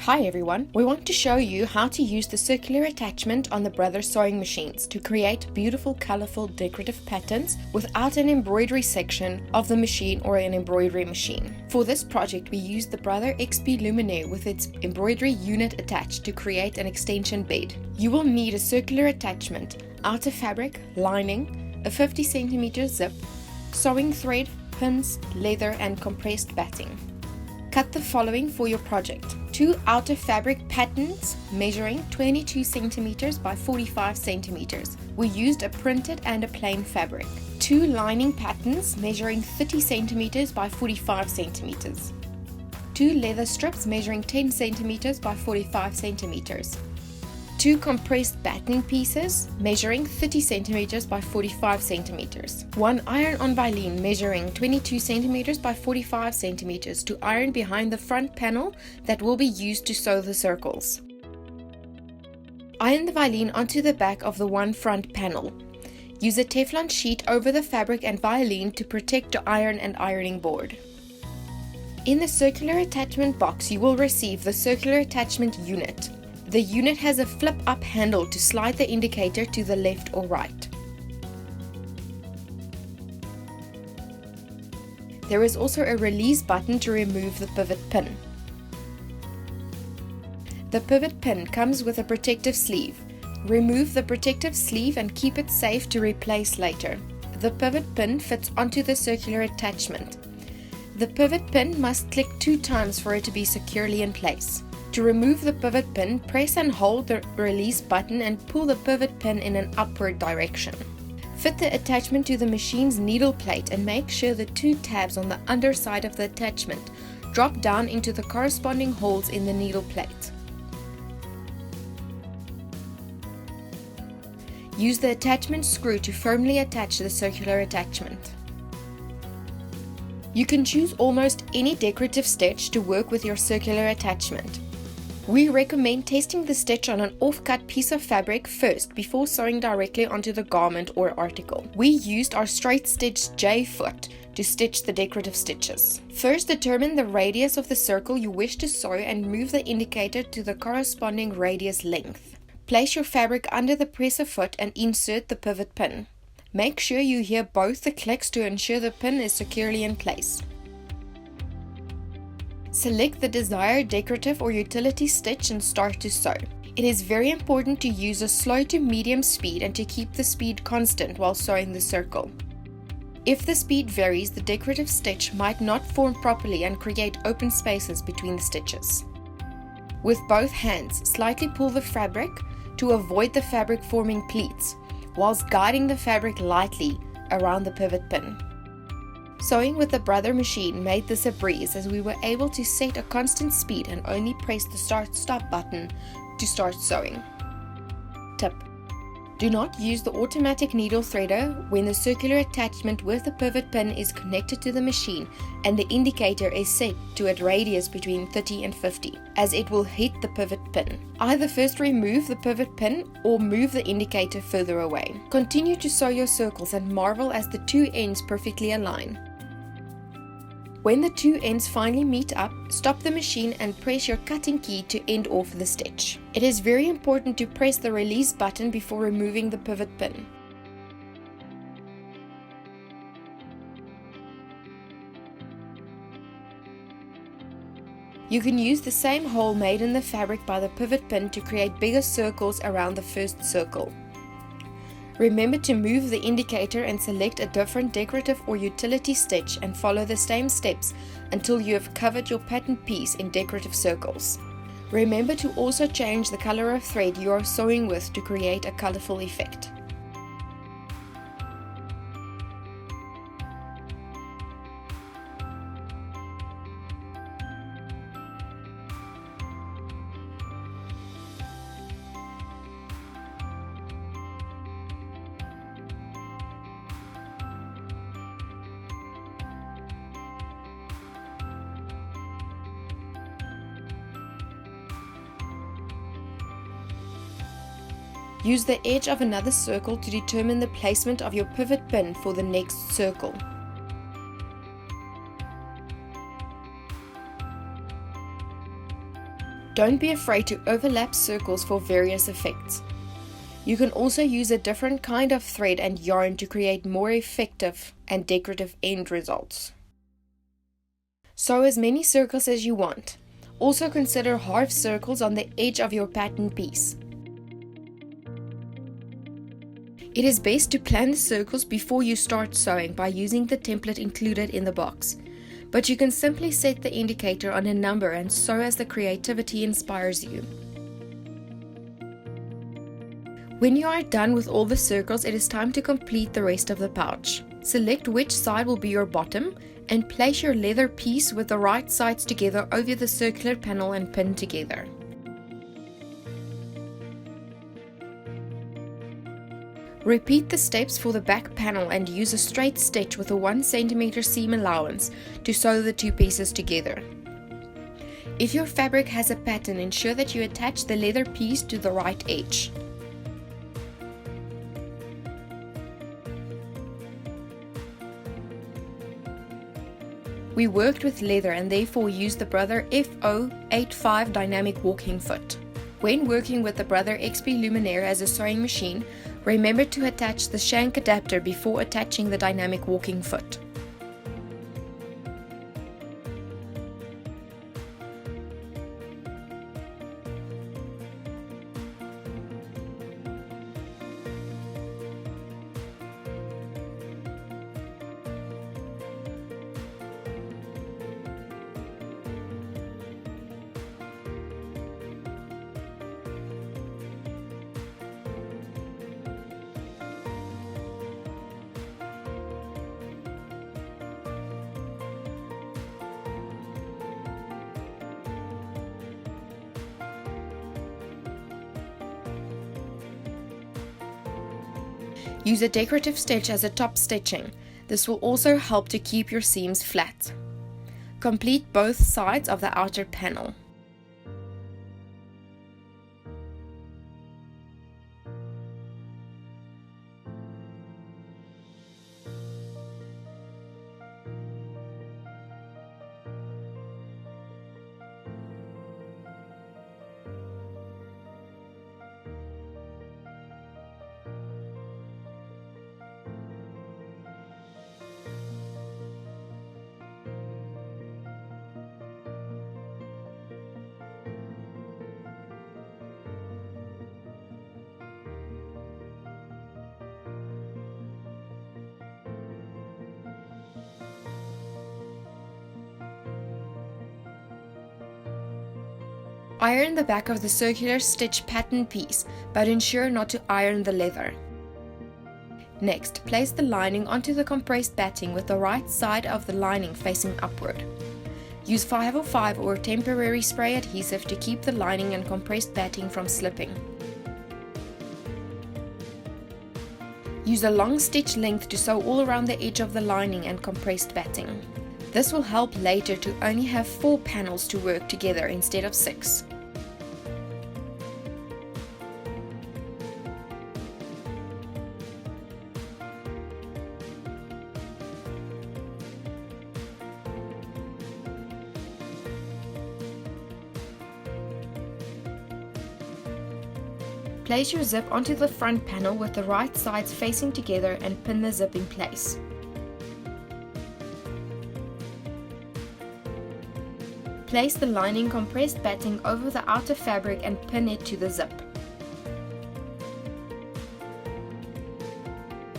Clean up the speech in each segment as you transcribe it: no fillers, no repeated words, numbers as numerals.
Hi everyone, we want to show you how to use the circular attachment on the Brothers sewing machines to create beautiful, colorful, decorative patterns without an embroidery section of the machine or an embroidery machine. For this project, we used the Embroidery XP Luminaire with its embroidery unit attached to create an extension bed. You will need a circular attachment, outer fabric, lining, a 50 cm zip, sewing thread, pins, leather and compressed batting. Cut the following for your project: 2 outer fabric patterns measuring 22 cm by 45 cm. We used a printed and a plain fabric. 2 lining patterns measuring 30 cm by 45 cm. 2 leather strips measuring 10 cm by 45 cm. 2 compressed batting pieces measuring 30 cm by 45 cm. 1 iron-on violin measuring 22 cm by 45 cm to iron behind the front panel that will be used to sew the circles. Iron the violin onto the back of the one front panel. Use a Teflon sheet over the fabric and violin to protect the iron and ironing board. In the circular attachment box, you will receive the circular attachment unit. The unit has a flip-up handle to slide the indicator to the left or right. There is also a release button to remove the pivot pin. The pivot pin comes with a protective sleeve. Remove the protective sleeve and keep it safe to replace later. The pivot pin fits onto the circular attachment. The pivot pin must click 2 times for it to be securely in place. To remove the pivot pin, press and hold the release button and pull the pivot pin in an upward direction. Fit the attachment to the machine's needle plate and make sure the 2 tabs on the underside of the attachment drop down into the corresponding holes in the needle plate. Use the attachment screw to firmly attach the circular attachment. You can choose almost any decorative stitch to work with your circular attachment. We recommend testing the stitch on an off-cut piece of fabric first before sewing directly onto the garment or article. We used our straight stitch J foot to stitch the decorative stitches. First, determine the radius of the circle you wish to sew and move the indicator to the corresponding radius length. Place your fabric under the presser foot and insert the pivot pin. Make sure you hear both the clicks to ensure the pin is securely in place. Select the desired decorative or utility stitch and start to sew. It is very important to use a slow to medium speed and to keep the speed constant while sewing the circle. If the speed varies, the decorative stitch might not form properly and create open spaces between the stitches. With both hands, slightly pull the fabric to avoid the fabric forming pleats, whilst guiding the fabric lightly around the pivot pin. Sewing with the Brother machine made this a breeze as we were able to set a constant speed and only press the start-stop button to start sewing. Tip: do not use the automatic needle threader when the circular attachment with the pivot pin is connected to the machine and the indicator is set to a radius between 30 and 50, as it will hit the pivot pin. Either first remove the pivot pin or move the indicator further away. Continue to sew your circles and marvel as the 2 ends perfectly align. When the 2 ends finally meet up, stop the machine and press your cutting key to end off the stitch. It is very important to press the release button before removing the pivot pin. You can use the same hole made in the fabric by the pivot pin to create bigger circles around the first circle. Remember to move the indicator and select a different decorative or utility stitch and follow the same steps until you have covered your pattern piece in decorative circles. Remember to also change the color of thread you are sewing with to create a colorful effect. Use the edge of another circle to determine the placement of your pivot pin for the next circle. Don't be afraid to overlap circles for various effects. You can also use a different kind of thread and yarn to create more effective and decorative end results. Sew as many circles as you want. Also consider half circles on the edge of your pattern piece. It is best to plan the circles before you start sewing by using the template included in the box, but you can simply set the indicator on a number and sew as the creativity inspires you. When you are done with all the circles, it is time to complete the rest of the pouch. Select which side will be your bottom and place your leather piece with the right sides together over the circular panel and pin together. Repeat the steps for the back panel and use a straight stitch with a 1 cm seam allowance to sew the two pieces together. If your fabric has a pattern, ensure that you attach the leather piece to the right edge. We worked with leather and therefore used the Brother FO85 dynamic walking foot. When working with the Brother XP Luminaire as a sewing machine, remember to attach the shank adapter before attaching the dynamic walking foot. Use a decorative stitch as a top stitching. This will also help to keep your seams flat. Complete both sides of the outer panel. Iron the back of the circular stitch pattern piece, but ensure not to iron the leather. Next, place the lining onto the compressed batting with the right side of the lining facing upward. Use 505 or temporary spray adhesive to keep the lining and compressed batting from slipping. Use a long stitch length to sew all around the edge of the lining and compressed batting. This will help later to only have 4 panels to work together instead of 6. Place your zip onto the front panel with the right sides facing together and pin the zip in place. Place the lining compressed batting over the outer fabric and pin it to the zip.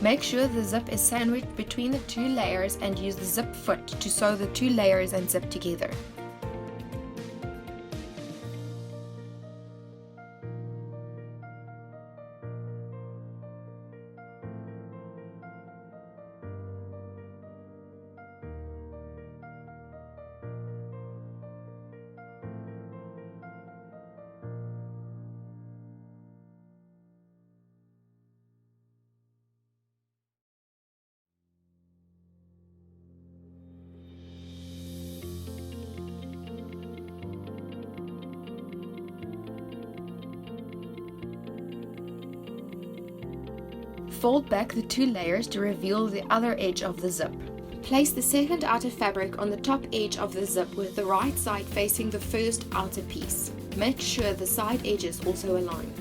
Make sure the zip is sandwiched between the 2 layers and use the zip foot to sew the 2 layers and zip together. Fold back the 2 layers to reveal the other edge of the zip. Place the second outer fabric on the top edge of the zip with the right side facing the first outer piece. Make sure the side edges also align.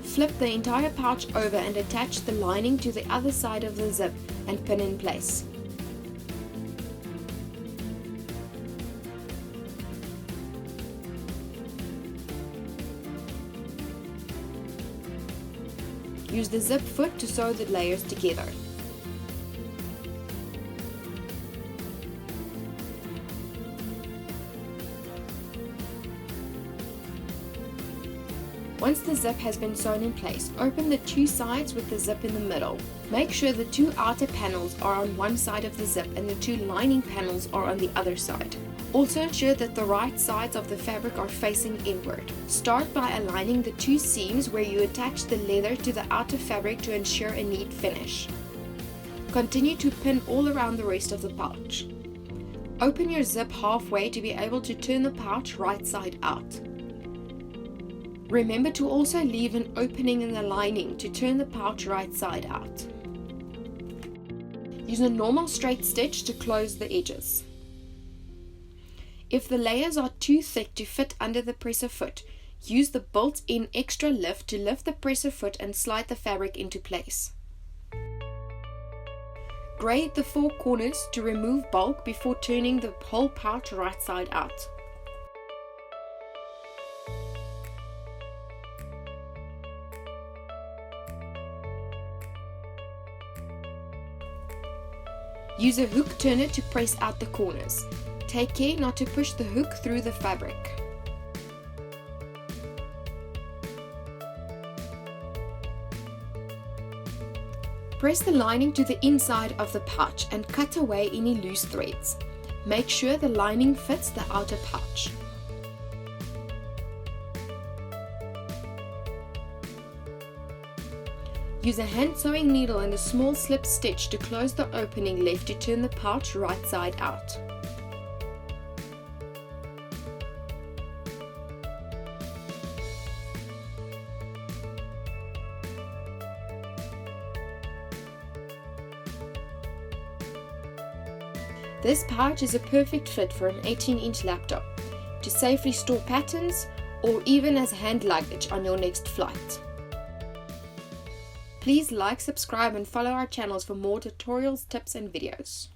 Flip the entire pouch over and attach the lining to the other side of the zip and pin in place. Use the zip foot to sew the layers together. Once the zip has been sewn in place, open the two sides with the zip in the middle. Make sure the two outer panels are on one side of the zip and the two lining panels are on the other side. Also ensure that the right sides of the fabric are facing inward. Start by aligning the two seams where you attach the leather to the outer fabric to ensure a neat finish. Continue to pin all around the rest of the pouch. Open your zip halfway to be able to turn the pouch right side out. Remember to also leave an opening in the lining to turn the pouch right side out. Use a normal straight stitch to close the edges. If the layers are too thick to fit under the presser foot, use the built-in extra lift to lift the presser foot and slide the fabric into place. Grade the four corners to remove bulk before turning the whole pouch right side out. Use a hook turner to press out the corners. Take care not to push the hook through the fabric. Press the lining to the inside of the pouch and cut away any loose threads. Make sure the lining fits the outer pouch. Use a hand sewing needle and a small slip stitch to close the opening left to turn the pouch right side out. This pouch is a perfect fit for an 18-inch laptop, to safely store patterns, or even as hand luggage on your next flight. Please like, subscribe and follow our channels for more tutorials, tips and videos.